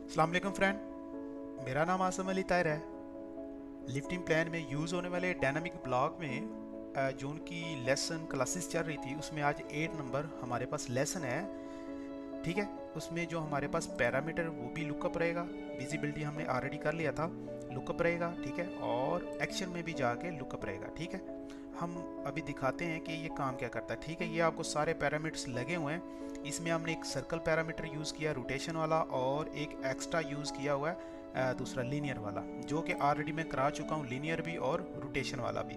अस्सलाम वालेकुम फ्रेंड, मेरा नाम आसम अली ताहिर है। लिफ्टिंग प्लान में यूज़ होने वाले डायनामिक ब्लॉक में जो उनकी लेसन क्लासेस चल रही थी उसमें आज 8 नंबर हमारे पास लेसन है। ठीक है, उसमें जो हमारे पास पैरामीटर वो भी लुकअप रहेगा। विजिबिलिटी हमने ऑलरेडी कर लिया था, लुकअप रहेगा। ठीक है, और एक्शन में भी जाके लुकअप रहेगा। ठीक है, हम अभी दिखाते हैं कि ये काम क्या करता है। ठीक है, ये आपको सारे पैरामीटर्स लगे हुए हैं। इसमें हमने एक सर्कल पैरामीटर यूज़ किया रोटेशन वाला, और एक एक्स्ट्रा यूज़ किया हुआ है दूसरा लीनियर वाला, जो कि ऑलरेडी मैं करा चुका हूँ, लीनियर भी और रोटेशन वाला भी।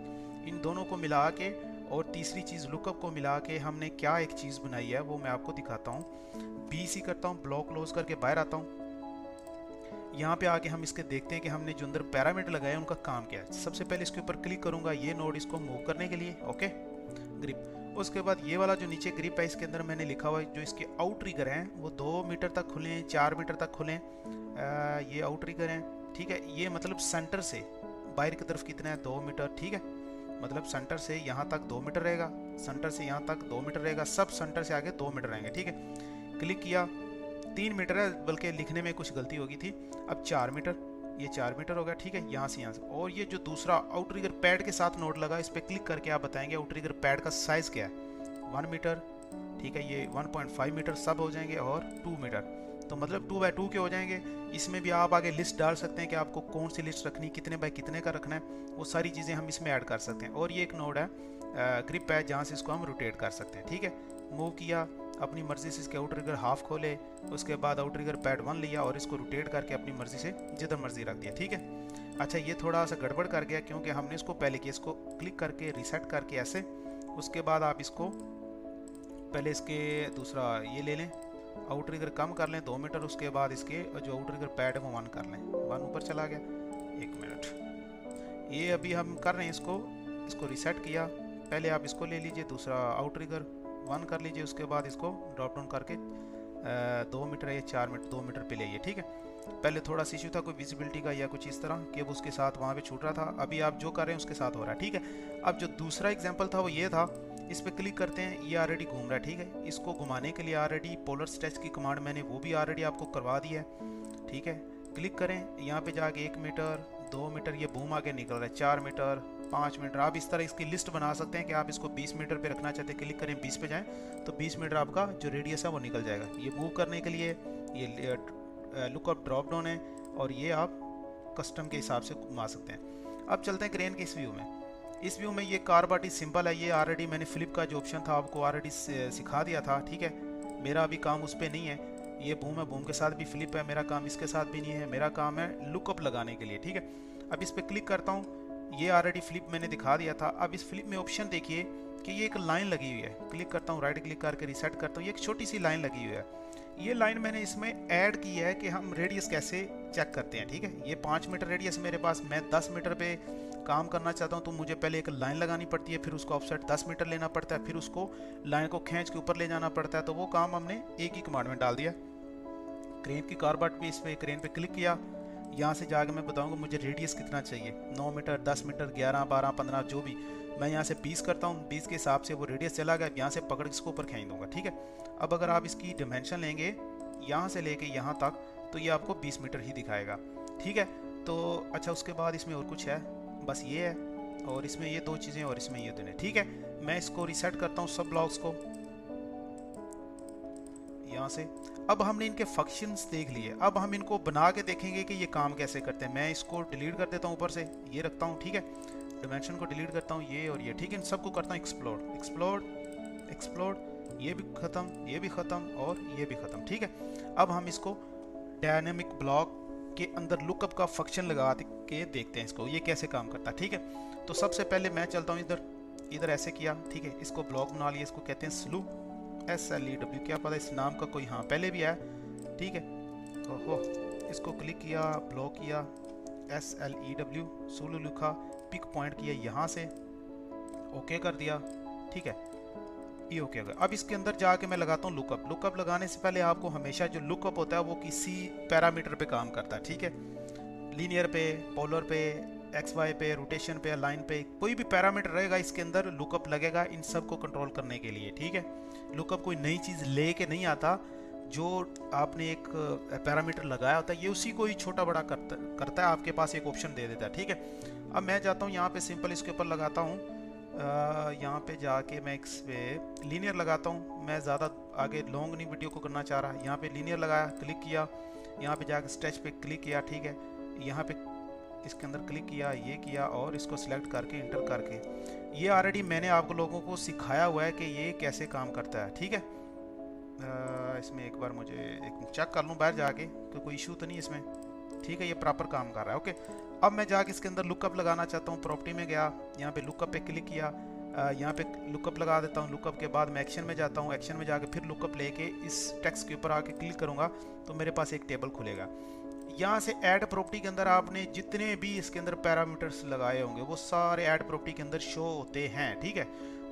इन दोनों को मिला के और तीसरी चीज़ लुकअप को मिला के हमने क्या एक चीज़ बनाई है वो मैं आपको दिखाता हूँ। BC करता हूँ, ब्लॉक क्लोज करके बाहर आता हूँ। यहाँ पे आके हम इसके देखते हैं कि हमने जो अंदर पैरामीटर लगाए उनका काम क्या है। सबसे पहले इसके ऊपर क्लिक करूंगा, ये नोड इसको मूव करने के लिए। Okay, grip. उसके बाद ये वाला जो नीचे ग्रिप है इसके अंदर मैंने लिखा हुआ है जो इसके आउट ट्रिगर हैं वो 2 मीटर तक खुलें, 4 मीटर तक खुलें। ये आउट ट्रिगर हैं। ठीक है, ये मतलब सेंटर से बाहर की तरफ कितना है, 2 मीटर। ठीक है, मतलब सेंटर से यहाँ तक 2 मीटर रहेगा, सेंटर से यहाँ तक 2 मीटर रहेगा, सब सेंटर से आगे 2 मीटर रहेंगे। ठीक है, क्लिक किया, 3 मीटर है, बल्कि लिखने में कुछ गलती होगी थी। अब 4 मीटर, ये 4 मीटर हो गया। ठीक है, यहाँ से। और ये जो दूसरा आउटरिगर पैड के साथ नोड लगा, इस पर क्लिक करके आप बताएंगे आउटरिगर पैड का साइज़ क्या है। 1 मीटर। ठीक है, ये 1.5 मीटर सब हो जाएंगे, और 2 मीटर, तो मतलब 2 बाय 2 के हो जाएंगे। इसमें भी आप आगे लिस्ट डाल सकते हैं कि आपको कौन सी लिस्ट रखनी, कितने बाय कितने का रखना है, वो सारी चीज़ें हम इसमें ऐड कर सकते हैं। और ये एक नोड है, ग्रिप है, जहाँ से इसको हम रोटेट कर सकते हैं। ठीक है, मूव किया, अपनी मर्ज़ी से इसके आउटरिगर हाफ खोले, उसके बाद आउटरिगर पैड 1 लिया और इसको रोटेट करके अपनी मर्ज़ी से जिधर मर्ज़ी रख दिया। ठीक है, अच्छा ये थोड़ा सा गड़बड़ कर गया क्योंकि हमने इसको पहले किया, इसको क्लिक करके रीसेट करके ऐसे। उसके बाद आप इसको पहले इसके दूसरा ये ले लें, आउटरिगर कम कर लें 2 मीटर। उसके बाद इसके जो आउटरिगर पैड है वो 1 कर लें। 1 ऊपर चला गया, 1 मिनट। ये अभी हम कर रहे हैं इसको, इसको रीसेट किया। पहले आप इसको ले लीजिए, दूसरा आउटरिगर 1 कर लीजिए। उसके बाद इसको ड्रॉप डाउन करके 2 मीटर या 4 मीटर 2 मीटर पे लाइए। ठीक है, पहले थोड़ा सा इशू था कोई विजिबिलिटी का या कुछ इस तरह कि वो उसके साथ वहाँ पे छूट रहा था। अभी आप जो कर रहे हैं उसके साथ हो रहा है। ठीक है, अब जो दूसरा एग्जांपल था वो ये था, इस पर क्लिक करते हैं, ये ऑलरेडी घूम रहा है। ठीक है, इसको घुमाने के लिए ऑलरेडी पोलर स्ट्रेच की कमांड मैंने वो भी ऑलरेडी आपको करवा दी है। ठीक है, क्लिक करें, यहाँ पे जाके 1 मीटर 2 मीटर, ये बूम आगे निकल रहा है, 4 मीटर 5 मीटर। आप इस तरह इसकी लिस्ट बना सकते हैं कि आप इसको 20 मीटर पे रखना चाहते हैं, क्लिक करें 20 पे जाएं तो 20 मीटर आपका जो रेडियस है वो निकल जाएगा। ये मूव करने के लिए ये लुकअप ड्रॉप डाउन है, और ये आप कस्टम के हिसाब से घुमा सकते हैं। अब चलते हैं क्रेन के इस व्यू में। इस व्यू में ये कार बॉडी सिंपल है, ये ऑलरेडी मैंने फ्लिप का जो ऑप्शन था आपको ऑलरेडी सिखा दिया था। ठीक है, मेरा अभी काम उस पर नहीं है। ये बूम है, बूम के साथ भी फ्लिप है, मेरा काम इसके साथ भी नहीं है। मेरा काम है लुकअप लगाने के लिए। ठीक है, अब इस पर क्लिक करता हूँ, ये ऑलरेडी फ्लिप मैंने दिखा दिया था। अब इस फ्लिप में ऑप्शन देखिए कि ये एक लाइन लगी हुई है। क्लिक करता हूँ, राइट क्लिक करके रिसेट करता हूँ, ये एक छोटी सी लाइन लगी हुई है। ये लाइन मैंने इसमें ऐड की है कि हम रेडियस कैसे चेक करते हैं। ठीक है, ये 5 मीटर रेडियस मेरे पास, मैं 10 मीटर पे काम करना चाहता हूँ तो मुझे पहले एक लाइन लगानी पड़ती है, फिर उसको ऑफसेट 10 मीटर लेना पड़ता है, फिर उसको लाइन को खींच के ऊपर ले जाना पड़ता है। तो वो काम हमने एक ही कमांड में डाल दिया। क्रेन की कारबाट पे, इस पे क्रेन पे क्लिक किया, यहाँ से जाकर मैं बताऊंगा मुझे रेडियस कितना चाहिए, 9 मीटर 10 मीटर 11 12 15 जो भी। मैं यहाँ से 20 करता हूँ, 20 के हिसाब से वो रेडियस चला गया, यहाँ से पकड़ इसको ऊपर खींच दूंगा। ठीक है, अब अगर आप इसकी डिमेंशन लेंगे यहाँ से लेके यहाँ तक तो ये आपको 20 मीटर ही दिखाएगा। ठीक है, तो अच्छा उसके बाद इसमें और कुछ है, बस ये है, और इसमें ये 2 चीज़ें, और इसमें ये दोनों। ठीक है, मैं इसको रिसेट करता हूँ सब ब्लॉक्स को यहाँ से। अब हमने इनके फंक्शंस देख लिए, अब हम इनको बना के देखेंगे कि ये काम कैसे करते हैं। मैं इसको डिलीट कर देता हूँ, ऊपर से ये रखता हूँ। ठीक है, डिमेंशन को डिलीट करता हूँ, ये और ये। ठीक है, इन सबको करता हूँ एक्सप्लोड एक्सप्लोड एक्सप्लोड, ये भी ख़त्म, ये भी ख़त्म, और ये भी ख़त्म। ठीक है, अब हम इसको डायनेमिक ब्लॉक के अंदर लुकअप का फंक्शन लगा के देखते हैं इसको ये कैसे काम करता है। ठीक है, तो सबसे पहले मैं चलता हूँ इधर ऐसे किया। ठीक है, इसको ब्लॉक बना लिया, इसको कहते हैं स्लू, SLEW, क्या पता इस नाम का कोई हाँ पहले भी है। ठीक है, ओहो, इसको क्लिक किया, ब्लॉक किया, SLEW सुलू लिखा, पिक पॉइंट किया यहाँ से, ओके कर दिया। ठीक है, ये ओके हो गया। अब इसके अंदर जाके मैं लगाता हूँ लुकअप। लुकअप लगाने से पहले आपको हमेशा जो लुकअप होता है वो किसी पैरामीटर पे काम करता है। ठीक है, लीनियर पे, पोलर पे, XY पे, रोटेशन पे, लाइन पे, कोई भी पैरामीटर रहेगा इसके अंदर लुकअप लगेगा इन सब को कंट्रोल करने के लिए। ठीक है, लुकअप कोई नई चीज़ ले के नहीं आता, जो आपने एक पैरामीटर लगाया होता है ये उसी को ही छोटा बड़ा करता है, आपके पास एक ऑप्शन दे देता है। ठीक है, अब मैं जाता हूँ यहाँ पे सिंपल इसके ऊपर लगाता हूँ, यहाँ पे जाके मैं इस पे लीनियर लगाता हूँ। मैं ज़्यादा आगे लॉन्ग नहीं वीडियो को करना चाह रहा। यहाँ पे लीनियर लगाया, क्लिक किया, यहाँ पे जाके स्ट्रेच पे क्लिक किया। ठीक है, यहाँ पे इसके अंदर क्लिक किया, ये किया और इसको सिलेक्ट करके इंटर करके, ये ऑलरेडी मैंने आप लोगों को सिखाया हुआ है कि ये कैसे काम करता है। ठीक है, इसमें एक बार मुझे एक चेक कर लूँ बाहर जाके कि कोई इशू तो नहीं इसमें। ठीक है, ये प्रॉपर काम कर रहा है। ओके, अब मैं जाके इसके अंदर लुकअप लगाना चाहता हूँ। प्रॉपर्टी में गया, यहाँ पे लुकअप पे क्लिक किया, यहाँ पे लुकअप लगा देता हूँ। लुकअप के बाद मैं एक्शन में जाता हूँ, एक्शन में जाके फिर लुकअप लेके इस टेक्स्ट के ऊपर आके क्लिक करूँगा तो मेरे पास एक टेबल खुलेगा। यहाँ से ऐड प्रॉपर्टी के अंदर आपने जितने भी इसके अंदर पैरामीटर्स लगाए होंगे वो सारे ऐड प्रॉपर्टी के अंदर शो होते हैं। ठीक है,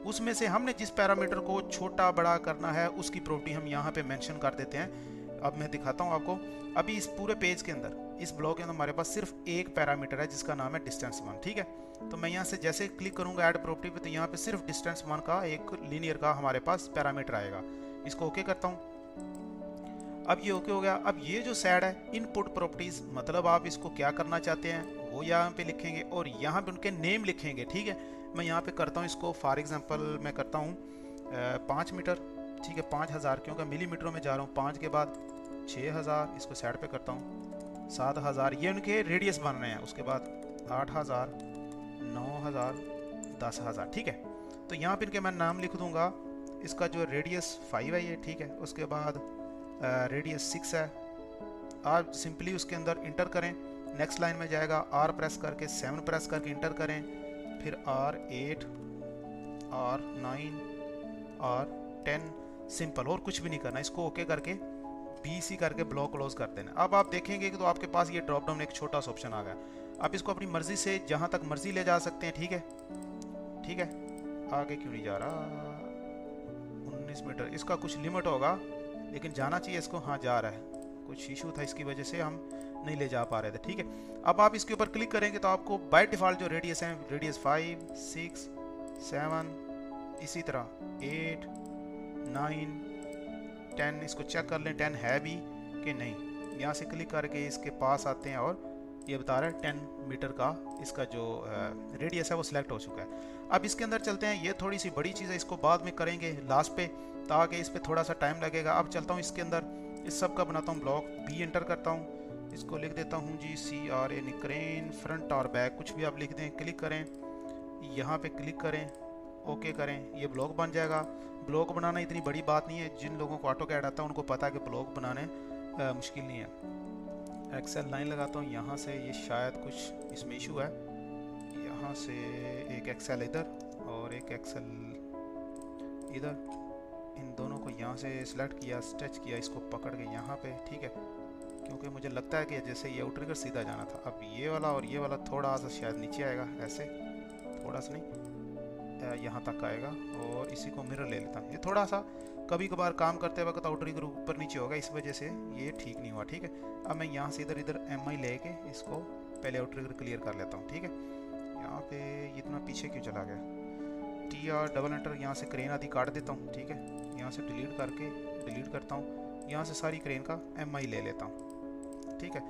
उसमें से हमने जिस पैरामीटर को छोटा बड़ा करना है उसकी प्रॉपर्टी हम यहाँ पे मेंशन कर देते हैं। अब मैं दिखाता हूँ आपको। अभी इस पूरे पेज के अंदर, इस ब्लॉक के अंदर हमारे पास सिर्फ एक पैरामीटर है जिसका नाम है डिस्टेंस 1। ठीक है, तो मैं यहाँ से जैसे क्लिक करूँगा ऐड प्रॉपर्टी पे तो यहाँ पे सिर्फ डिस्टेंस 1 का एक लीनियर का हमारे पास पैरामीटर आएगा। इसको ओके करता हूँ। अब ये ओके हो गया। अब ये जो साइड है इनपुट प्रॉपर्टीज, मतलब आप इसको क्या करना चाहते हैं वो यहाँ पे लिखेंगे और यहाँ पे उनके नेम लिखेंगे। ठीक है, मैं यहाँ पे करता हूँ इसको, फॉर एग्जांपल मैं करता हूँ 5 मीटर। ठीक है, 5000 क्योंकि मिलीमीटरों में जा रहा हूँ। 5 के बाद 6000, इसको साइड पे करता हूँ। 7000 ये उनके रेडियस बन रहे हैं। उसके बाद 8000, 9000, 10000। ठीक है, तो यहाँ पे इनके मैं नाम लिख दूंगा। इसका जो रेडियस 5 है ये। ठीक है, उसके बाद रेडियस 6 है। आप सिंपली उसके अंदर इंटर करें, नेक्स्ट लाइन में जाएगा, R प्रेस करके 7 प्रेस करके इंटर करें, फिर R8, R9, R10, सिंपल, और कुछ भी नहीं करना। इसको ओके करके BC करके ब्लॉक क्लोज कर देना। अब आप देखेंगे कि तो आपके पास ये ड्रॉप डाउन एक छोटा सा ऑप्शन आ गया। आप इसको अपनी मर्जी से जहाँ तक मर्जी ले जा सकते हैं। ठीक है, ठीक है, आगे क्यों नहीं जा रहा? 19 मीटर, इसका कुछ लिमिट होगा लेकिन जाना चाहिए इसको। हाँ, जा रहा है, कुछ इशू था इसकी वजह से हम नहीं ले जा पा रहे थे। ठीक है, अब आप इसके ऊपर क्लिक करेंगे तो आपको बाय डिफ़ॉल्ट जो रेडियस है, रेडियस 5, 6, 7, इसी तरह 8, 9, 10, इसको चेक कर लें 10 है भी कि नहीं। यहाँ से क्लिक करके इसके पास आते हैं और ये बता रहा है 10 मीटर का इसका जो रेडियस है वो सिलेक्ट हो चुका है। अब इसके अंदर चलते हैं। ये थोड़ी सी बड़ी चीज़ है, इसको बाद में करेंगे लास्ट पे, ताकि इस पर थोड़ा सा टाइम लगेगा। अब चलता हूँ इसके अंदर, इस सब का बनाता हूँ ब्लॉक। B एंटर करता हूँ, इसको लिख देता हूँ जी CRA निक्रेन, फ्रंट और बैक कुछ भी आप लिख दें। क्लिक करें, यहाँ पे क्लिक करें, ओके करें, ये ब्लॉक बन जाएगा। ब्लॉक बनाना इतनी बड़ी बात नहीं है, जिन लोगों को ऑटोकैड आता है उनको पता है कि ब्लॉक बनाने मुश्किल नहीं है। एक्सेल 9 लगाता हूँ यहाँ से, ये शायद कुछ इसमें इशू है। यहाँ से एक एक्सेल इधर और एक एक्सेल इधर, इन दोनों को यहाँ से सिलेक्ट किया, स्ट्रेच किया, इसको पकड़ के यहाँ पे। ठीक है, क्योंकि मुझे लगता है कि जैसे ये आउटर सीधा जाना था। अब ये वाला और ये वाला थोड़ा सा शायद नीचे आएगा, ऐसे थोड़ा सा नहीं, यहाँ तक आएगा। और इसी को मिरर ले लेता हूँ। ये थोड़ा सा कभी कभार काम करते वक्त आउटर ग्रुप ऊपर नीचे होगा, इस वजह से ये ठीक नहीं हुआ। ठीक है, अब मैं यहाँ से इधर इधर MI लेके इसको पहले आउटर क्लियर कर लेता हूँ। ठीक है, यहाँ पे इतना पीछे क्यों चला गया? TR डबल एंटर, यहाँ से क्रेन आदि काट देता हूँ। ठीक है, यहाँ से डिलीट करके डिलीट करता हूँ, यहाँ से सारी क्रेन का MI ले लेता हूँ। ठीक है,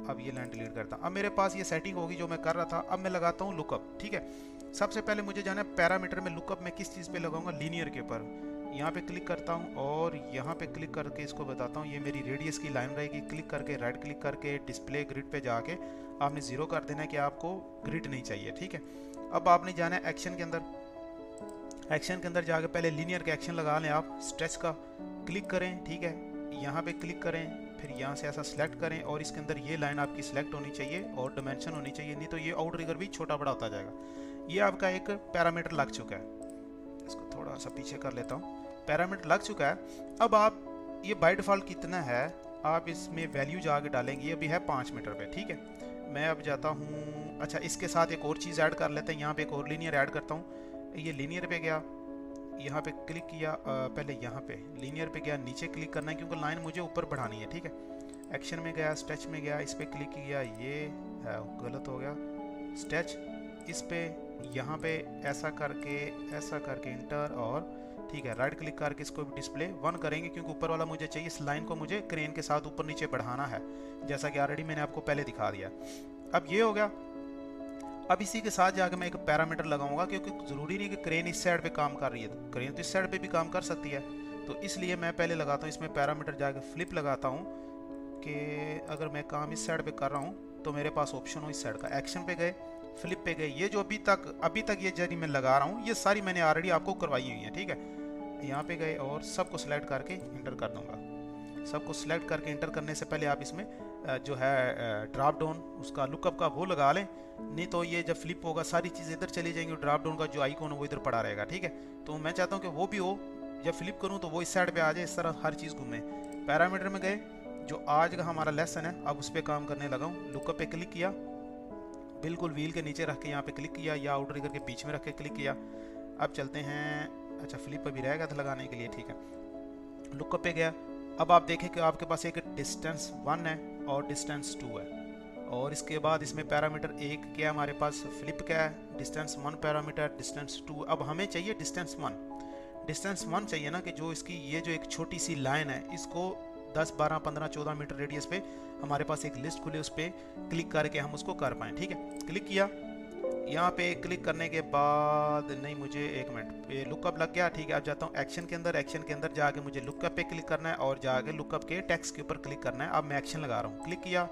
अब ये लाइन डिलीट करता हूँ। अब मेरे पास ये सेटिंग होगी जो मैं कर रहा था। अब मैं लगाता हूँ लुकअप। ठीक है, सबसे पहले मुझे जाना है पैरामीटर में। लुकअप में किस चीज़ पे लगाऊंगा? लीनियर के ऊपर। यहाँ पे क्लिक करता हूँ और यहाँ पे क्लिक करके इसको बताता हूँ ये मेरी रेडियस की लाइन रहेगी। क्लिक करके राइट क्लिक करके डिस्प्ले ग्रिड पे जाके आपने 0 कर देना है कि आपको ग्रिड नहीं चाहिए। ठीक है, अब आपने जाना है एक्शन के अंदर। एक्शन के अंदर जाके पहले लीनियर का एक्शन लगा लें आप, स्ट्रेच का क्लिक करें। ठीक है, यहाँ पे क्लिक करें, फिर यहाँ से ऐसा सिलेक्ट करें और इसके अंदर ये लाइन आपकी सिलेक्ट होनी चाहिए और डिमेंशन होनी चाहिए, नहीं तो ये आउट रिगर भी छोटा बड़ा होता जाएगा। ये आपका एक पैरामीटर लग चुका है। इसको थोड़ा सा पीछे कर लेता हूँ। पैरामीटर लग चुका है। अब आप ये बाय डिफ़ॉल्ट कितना है आप इसमें वैल्यू जाके डालेंगे। ये अभी है 5 मीटर पे। ठीक है, मैं अब जाता हूँ, अच्छा इसके साथ एक और चीज़ ऐड कर लेते हैं। यहाँ पे एक और लीनियर ऐड करता हूँ। ये लीनियर पे गया, यहाँ पे क्लिक किया, पहले यहाँ पे लीनियर पे गया, नीचे क्लिक करना है क्योंकि लाइन मुझे ऊपर बढ़ानी है। ठीक है, एक्शन में गया, स्ट्रेच में गया, इस पर क्लिक किया, ये गलत हो गया, स्ट्रेच, इस पे यहाँ पे ऐसा करके इंटर और ठीक है, राइट क्लिक करके इसको भी डिस्प्ले 1 करेंगे क्योंकि ऊपर वाला मुझे चाहिए, इस लाइन को मुझे क्रेन के साथ ऊपर नीचे बढ़ाना है, जैसा कि ऑलरेडी मैंने आपको पहले दिखा दिया। अब ये हो गया। अब इसी के साथ जाकर मैं एक पैरामीटर लगाऊंगा क्योंकि ज़रूरी नहीं कि क्रेन इस साइड पे काम कर रही है, तो क्रेन तो इस साइड पे भी काम कर सकती है। तो इसलिए मैं पहले लगाता हूँ इसमें पैरामीटर, जाकर फ्लिप लगाता हूँ कि अगर मैं काम इस साइड पे कर रहा हूँ तो मेरे पास ऑप्शन हो इस साइड का। एक्शन पे गए, फ्लिप पे गए। ये जो अभी तक ये जर्नी मैं लगा रहा हूँ, ये सारी मैंने ऑलरेडी आपको करवाई हुई है, ठीक है। यहाँ पे गए और सबको सिलेक्ट करके इंटर कर दूँगा। सबको सिलेक्ट करके इंटर करने से पहले आप इसमें जो है ड्रॉप डाउन उसका लुकअप का वो लगा लें, नहीं तो ये जब फ्लिप होगा सारी चीज़ इधर चली जाएंगी, ड्रॉप डाउन का जो आइकॉन है वो इधर पड़ा रहेगा, ठीक है। तो मैं चाहता हूँ कि वो भी हो, जब फ्लिप करूँ तो वो इस साइड पे आ जाए, इस तरह हर चीज़ घूमे। पैरामीटर में गए, जो आज का हमारा लेसन है अब उस पर काम करने लगा हूँ। लुकअप पे क्लिक किया, बिल्कुल व्हील के नीचे रख के यहाँ पे क्लिक किया, या आउटर करके बीच में रख के क्लिक किया। अब चलते हैं, अच्छा फ्लिप अभी रहेगा था लगाने के लिए, ठीक है। लुकअप पे गया। अब आप देखें कि आपके पास एक डिस्टेंस 1 है और डिस्टेंस 2 है, और इसके बाद इसमें पैरामीटर एक क्या है हमारे पास, फ्लिप क्या है, डिस्टेंस 1 पैरामीटर, डिस्टेंस 2। अब हमें चाहिए डिस्टेंस 1। डिस्टेंस 1 चाहिए ना, कि जो इसकी ये जो एक छोटी सी लाइन है, इसको 10, 12, 15, 14 मीटर रेडियस पे हमारे पास एक लिस्ट खुले, उस पर क्लिक करके हम उसको कर पाएँ, ठीक है। क्लिक किया, यहाँ पे क्लिक करने के बाद नहीं, मुझे एक मिनट, ये लुकअप लग गया, ठीक है। अब जाता हूँ एक्शन के अंदर। एक्शन के अंदर जाके मुझे लुकअप पे क्लिक करना है और जाके लुकअप के टेक्स्ट के ऊपर क्लिक करना है। अब मैं एक्शन लगा रहा हूँ, क्लिक किया।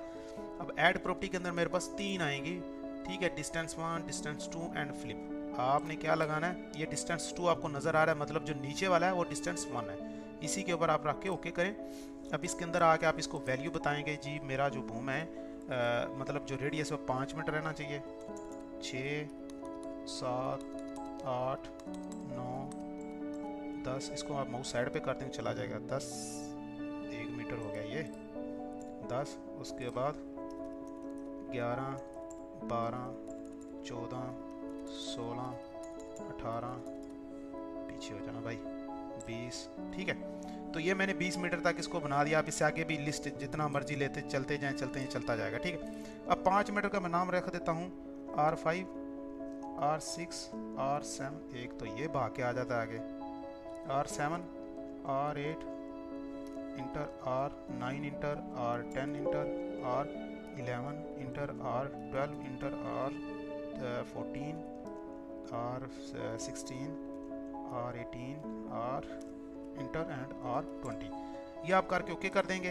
अब ऐड प्रॉपर्टी के अंदर मेरे पास 3 आएंगी, ठीक है, डिस्टेंस 1, डिस्टेंस 2 एंड फ्लिप। आपने क्या लगाना है, ये डिस्टेंस 2 आपको नज़र आ रहा है, मतलब जो नीचे वाला है वो डिस्टेंस 1 है, इसी के ऊपर आप रख के ओके करें। अब इसके अंदर आके आप इसको वैल्यू बताएंगे, जी मेरा जो बूम है मतलब जो रेडियस है 5 मीटर रहना चाहिए। 6, 7, 8, 9, 10, इसको आप माउस साइड पे करते हैं चला जाएगा। 10, 1 मीटर हो गया ये 10। उसके बाद 11, 12, 14, 16, 18, पीछे हो जाना भाई, 20, ठीक है। तो ये मैंने 20 मीटर तक इसको बना दिया। आप इससे आगे भी लिस्ट जितना मर्जी लेते चलते जाएं, चलते हैं, चलता जाएगा, ठीक है। अब 5 मीटर का मैं नाम रख देता हूँ R5, R6, R7, एक तो ये भाग के आ जाता है आगे, R7, R8 inter, R9 inter, R10 inter, R11 inter, R12 inter, R14, R16, R18, R inter and R20। ये आप करके ओके कर देंगे।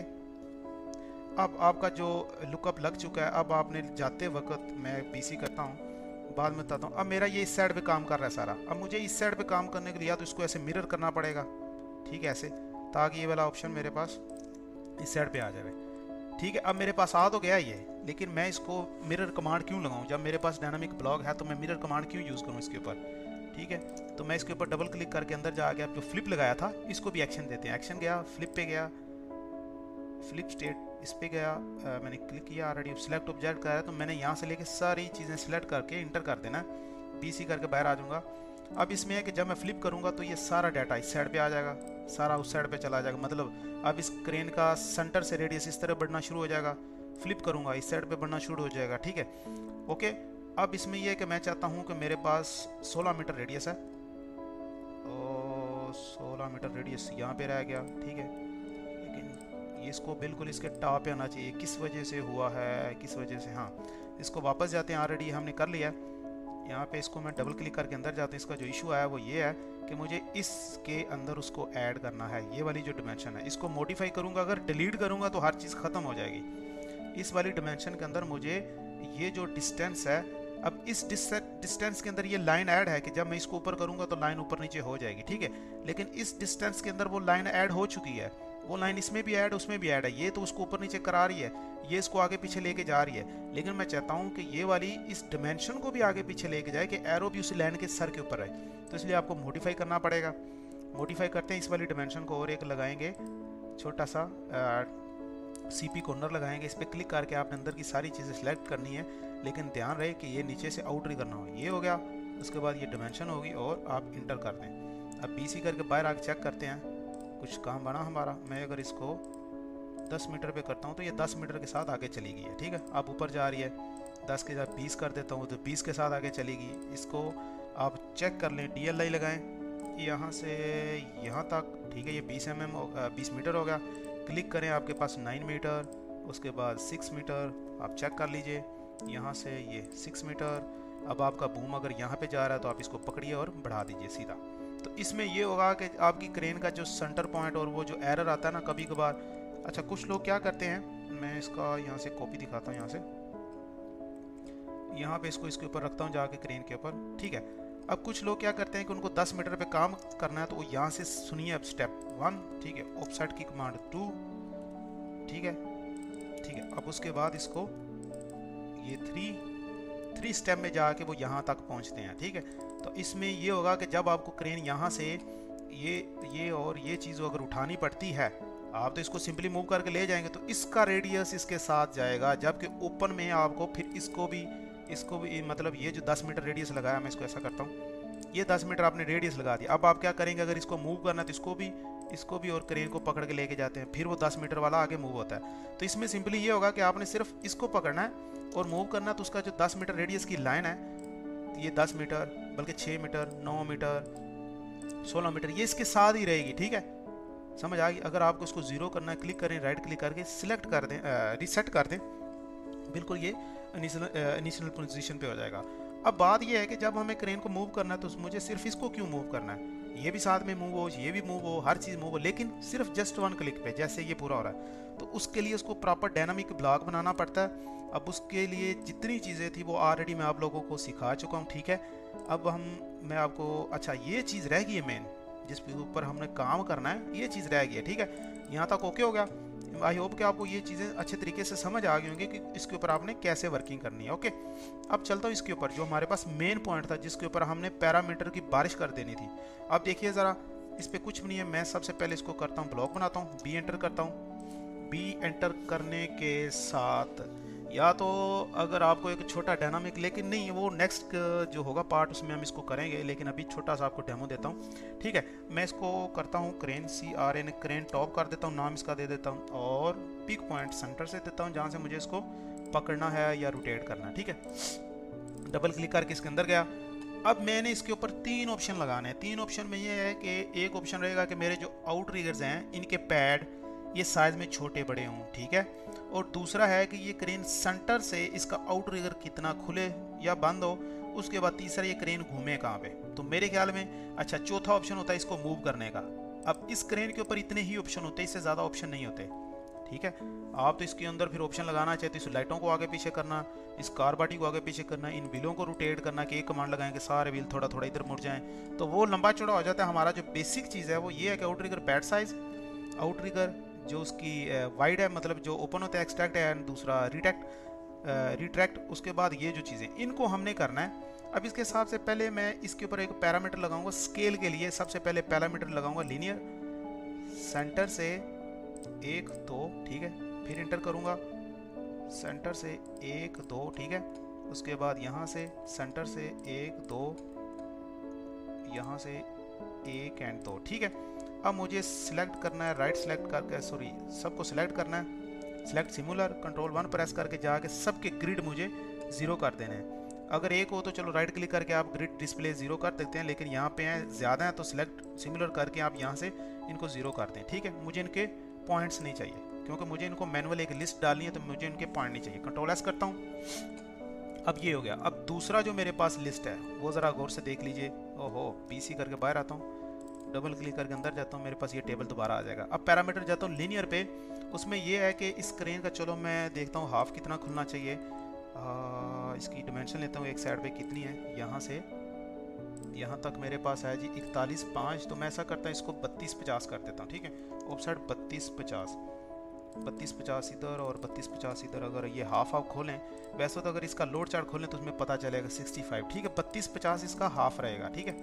अब आपका जो लुकअप लग चुका है, अब आपने जाते वक्त, मैं BC करता हूँ, बाद में बताता हूँ। अब मेरा ये इस साइड पे काम कर रहा है सारा। अब मुझे इस साइड पे काम करने के लिए या तो इसको ऐसे मिरर करना पड़ेगा, ठीक है, ऐसे, ताकि ये वाला ऑप्शन मेरे पास इस साइड पे आ जाए, ठीक है। अब मेरे पास आ तो गया ये, लेकिन मैं इसको मिरर कमांड क्यों लगाऊं, जब मेरे पास डायनामिक ब्लॉक है तो मैं मिरर कमांड क्यों यूज़ करूं इसके ऊपर, ठीक है। तो मैं इसके ऊपर डबल क्लिक करके अंदर जाके अब जो फ्लिप लगाया था इसको भी एक्शन देते हैं। एक्शन गया, फ्लिप पे गया, फ्लिप स्टेट इस पे गया, मैंने क्लिक किया, ऑलरेडी सिलेक्ट ऑब्जेक्ट का है, तो मैंने यहाँ से लेके सारी चीज़ें सिलेक्ट करके इंटर कर देना, BC करके बाहर आ जाऊँगा। अब इसमें है कि जब मैं फ्लिप करूँगा तो ये सारा डाटा इस साइड पे आ जाएगा, सारा उस साइड पे चला जाएगा, मतलब अब इस क्रेन का सेंटर से रेडियस इस तरह बढ़ना शुरू हो जाएगा। फ्लिप करूँगा इस साइड पे बढ़ना शुरू हो जाएगा, ठीक है, ओके। अब इसमें यह है कि मैं चाहता हूँ कि मेरे पास 16 मीटर रेडियस है, और 16 मीटर रेडियस यहाँ पे रह गया, ठीक है, लेकिन ये इसको बिल्कुल इसके टॉप पे आना चाहिए। किस वजह से हुआ है, किस वजह से, हाँ, इसको वापस जाते हैं, ऑलरेडी हमने कर लिया। यहाँ पे इसको मैं डबल क्लिक करके अंदर जाते हैं। इसका जो इशू आया वो ये है कि मुझे इसके अंदर उसको ऐड करना है, ये वाली जो डिमेंशन है इसको मॉडिफाई करूँगा। अगर डिलीट करूँगा तो हर चीज़ ख़त्म हो जाएगी। इस वाली डिमेंशन के अंदर मुझे ये जो डिस्टेंस है, अब इस डिस्टेंस के अंदर ये लाइन ऐड है कि जब मैं इसको ऊपर करूँगा तो लाइन ऊपर नीचे हो जाएगी, ठीक है। लेकिन इस डिस्टेंस के अंदर वो लाइन ऐड हो चुकी है, वो लाइन इसमें भी ऐड, उसमें भी ऐड है। ये तो उसको ऊपर नीचे करा रही है, ये इसको आगे पीछे लेके जा रही है, लेकिन मैं चाहता हूँ कि ये वाली इस डिमेंशन को भी आगे पीछे लेके जाए, कि एरो भी उस लाइन के सर के ऊपर रहे। तो इसलिए आपको मॉडिफाई करना पड़ेगा। मॉडिफाई करते हैं, इस वाली डिमेंशन को और एक लगाएंगे, छोटा सा CP कॉर्नर लगाएंगे। इस पर क्लिक करके आपने अंदर की सारी चीज़ें सेलेक्ट करनी है, लेकिन ध्यान रहे कि ये नीचे से आउट ही करना हो। ये हो गया, उसके बाद ये डिमेंशन होगी और आप इंटर कर दें। अब BC करके बाहर आके चेक करते हैं कुछ काम बना हमारा। मैं अगर इसको 10 मीटर पे करता हूँ तो ये 10 मीटर के साथ आगे चली गई है, ठीक है। अब ऊपर जा रही है, 10 के साथ 20 कर देता हूँ तो 20 के साथ आगे चलेगी। इसको आप चेक कर लें, DLI लगाएं, यहाँ से यहाँ तक, ठीक है। ये 20 मीटर हो गया। क्लिक करें, आपके पास 9 मीटर, उसके बाद 6 मीटर, आप चेक कर लीजिए। यहाँ से ये 6 मीटर। अब आपका बूम अगर यहाँ पे जा रहा है तो आप इसको पकड़िए और बढ़ा दीजिए सीधा। तो इसमें ये होगा कि आपकी क्रेन का जो सेंटर पॉइंट और वो जो एरर आता है ना कभी कभार। अच्छा, कुछ लोग क्या करते हैं, मैं इसका यहाँ से कॉपी दिखाता हूँ। यहाँ पे इसको इसके ऊपर रखता हूँ जाके क्रेन के ऊपर, ठीक है। अब कुछ लोग क्या करते हैं कि उनको 10 मीटर पे काम करना है, तो वो यहाँ से सुनिए। अब स्टेप 1, ठीक है, ऑफसेट की कमांड 2, ठीक है, ठीक है। अब उसके बाद इसको ये 3 स्टेप में जाके वो यहाँ तक पहुँचते हैं, ठीक है। तो इसमें ये होगा कि जब आपको क्रेन यहाँ से ये और ये चीज़ अगर उठानी पड़ती है, आप तो इसको सिंपली मूव करके ले जाएंगे तो इसका रेडियस इसके साथ जाएगा, जबकि ओपन में आपको फिर इसको भी मतलब ये जो 10 मीटर रेडियस लगाया, मैं इसको ऐसा करता हूँ, ये 10 मीटर आपने रेडियस लगा दिया। अब आप क्या करेंगे, अगर इसको मूव करना है तो इसको भी और क्रेन को पकड़ के लेके जाते हैं, फिर वो 10 मीटर वाला आगे मूव होता है। तो इसमें सिंपली ये होगा कि आपने सिर्फ इसको पकड़ना है और मूव करना है, तो उसका जो 10 मीटर रेडियस की लाइन है, ये 10 मीटर, बल्कि 6 मीटर, 9 मीटर, 16 मीटर, ये इसके साथ ही रहेगी, ठीक है। समझ आ गई। अगर आपको इसको जीरो करना है, क्लिक करें, राइट क्लिक करके सिलेक्ट कर दें, रीसेट कर दें, बिल्कुल ये इनिशियल पोजीशन पे हो जाएगा। अब बात ये है कि जब हमें क्रेन को मूव करना है तो मुझे सिर्फ इसको क्यों मूव करना है, ये भी साथ में मूव हो, ये भी मूव हो, हर चीज़ मूव हो, लेकिन सिर्फ जस्ट 1 क्लिक पे, जैसे ये पूरा हो रहा है। तो उसके लिए उसको प्रॉपर डायनामिक ब्लॉक बनाना पड़ता है। अब उसके लिए जितनी चीज़ें थी वो ऑलरेडी मैं आप लोगों को सिखा चुका हूँ, ठीक है। अब मैं आपको, अच्छा ये चीज़ रह गई है मेन, जिस ऊपर हमने काम करना है, ये चीज़ रह गई है, ठीक है। यहाँ तक ओके हो गया। आई होप कि आपको ये चीज़ें अच्छे तरीके से समझ आ गई होंगी कि इसके ऊपर आपने कैसे वर्किंग करनी है, ओके। अब चलता हूँ इसके ऊपर, जो हमारे पास मेन पॉइंट था जिसके ऊपर हमने पैरामीटर की बारिश कर देनी थी। अब देखिए ज़रा, इस पर कुछ भी नहीं है। मैं सबसे पहले इसको करता हूँ, ब्लॉक बनाता हूँ, बी एंटर करता हूँ। बी एंटर करने के साथ या तो अगर आपको एक छोटा डायनामिक, लेकिन नहीं, वो नेक्स्ट जो होगा पार्ट उसमें हम इसको करेंगे, लेकिन अभी छोटा सा आपको डेमो देता हूँ, ठीक है। मैं इसको करता हूँ क्रेन, CRN, क्रेन टॉप कर देता हूँ, नाम इसका दे देता हूँ, और पिक पॉइंट सेंटर से देता हूँ जहाँ से मुझे इसको पकड़ना है या रोटेट करना है, ठीक है। डबल क्लिक करके इसके अंदर गया। अब मैंने इसके ऊपर 3 ऑप्शन लगाने हैं। 3 ऑप्शन में ये है कि एक ऑप्शन रहेगा कि मेरे जो आउट रिगर्स हैं इनके पैड ये साइज में छोटे बड़े हों, ठीक है। और दूसरा है कि ये क्रेन सेंटर से इसका आउट रिगर कितना खुले या बंद हो। उसके बाद तीसरा, ये क्रेन घूमे कहाँ पे। तो मेरे ख्याल में, अच्छा, चौथा ऑप्शन होता है इसको मूव करने का। अब इस क्रेन के ऊपर इतने ही ऑप्शन होते हैं, इससे ज़्यादा ऑप्शन नहीं होते, ठीक है। आप तो इसके अंदर फिर ऑप्शन लगाना चाहते इस लाइटों को आगे पीछे करना, इस कार बॉडी को आगे पीछे करना, इन व्हीलों को रोटेट करना, कि एक कमांड लगाएंगे सारे व्हील थोड़ा थोड़ा इधर मुड़ जाएं, तो वो लंबा चौड़ा हो जाता है। हमारा जो बेसिक चीज़ है वो ये है कि outrigger pad size, outrigger जो उसकी वाइड है, मतलब जो ओपन होता है एक्सट्रैक्ट है, एंड दूसरा रिट्रैक्ट। उसके बाद ये जो चीज़ें इनको हमने करना है। अब इसके हिसाब से पहले मैं इसके ऊपर एक पैरामीटर लगाऊंगा स्केल के लिए। सबसे पहले पैरामीटर लगाऊंगा लीनियर, सेंटर से 1 2, ठीक है। फिर इंटर करूंगा, सेंटर से 1 2, ठीक है। उसके बाद यहाँ से सेंटर से 1 2, यहाँ से 1 और 2, ठीक है। अब मुझे सिलेक्ट करना है, राइट सिलेक्ट करके, सॉरी, सबको सिलेक्ट करना है, सिलेक्ट सिमुलर, कंट्रोल 1 प्रेस करके जाके सबके ग्रिड मुझे 0 कर देने हैं। अगर एक हो तो चलो राइट क्लिक करके आप ग्रिड डिस्प्ले 0 कर देते हैं, लेकिन यहाँ पे हैं ज़्यादा हैं तो सिलेक्ट सिमुलर करके आप यहाँ से इनको 0 कर दें, ठीक है। मुझे इनके पॉइंट्स नहीं चाहिए, क्योंकि मुझे इनको मैनुअल एक लिस्ट डालनी है, तो मुझे इनके पॉइंट नहीं चाहिए। कंट्रोल S करता हूँ। अब ये हो गया। अब दूसरा जो मेरे पास लिस्ट है वो ज़रा गौर से देख लीजिए। ओहो, PC करके बाहर आता हूँ, डबल क्लिक करके अंदर जाता हूँ, मेरे पास ये टेबल दोबारा आ जाएगा। अब पैरामीटर जाता हूँ लीनियर पे। उसमें ये है कि इस क्रेन का, चलो मैं देखता हूँ हाफ कितना खुलना चाहिए। इसकी डिमेंशन लेता हूँ, एक साइड पे कितनी है, यहाँ से यहाँ तक मेरे पास है जी 41.5। तो मैं ऐसा करता हूँ, इसको 32.50 कर देता हूँ, ठीक है। ऑफ साइड 32.50 इधर और 32.50 इधर। अगर ये हाफ खोलें, वैसे तो अगर इसका लोड चार्ट खोलें तो उसमें पता चलेगा 65, ठीक है। 32.50 इसका हाफ रहेगा, ठीक है।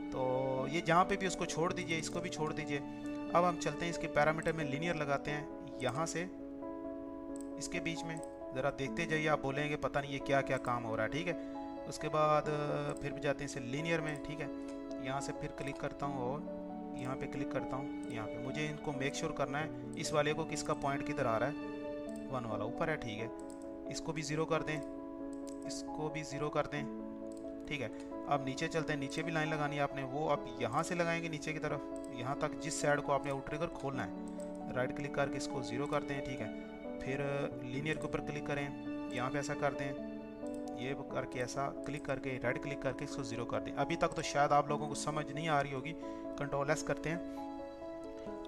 तो ये जहाँ पे भी उसको छोड़ दीजिए, इसको भी छोड़ दीजिए। अब हम चलते हैं इसके पैरामीटर में, लीनियर लगाते हैं यहाँ से इसके बीच में। ज़रा देखते जाइए, आप बोलेंगे पता नहीं ये क्या क्या काम हो रहा है, ठीक है। उसके बाद फिर भी जाते हैं इसे लीनियर में, ठीक है। यहाँ से फिर क्लिक करता हूँ और यहाँ पे क्लिक करता हूँ। यहाँ पे मुझे इनको मेक श्योर करना है इस वाले को, किसका पॉइंट किधर आ रहा है, 1 वाला ऊपर है, ठीक है। इसको भी 0 कर दें, इसको भी 0 कर दें, ठीक है। अब नीचे चलते हैं, नीचे भी लाइन लगानी है आपने, वो आप यहाँ से लगाएंगे नीचे की तरफ, यहाँ तक जिस साइड को आपने आउटरिगर खोलना है। राइट क्लिक करके इसको 0 करते हैं, ठीक है। फिर लीनियर के ऊपर क्लिक करें, यहाँ पे ऐसा कर दें, ये करके ऐसा क्लिक करके राइट क्लिक करके इसको 0 कर दें। अभी तक तो शायद आप लोगों को समझ नहीं आ रही होगी, कंट्रोल एस करते हैं।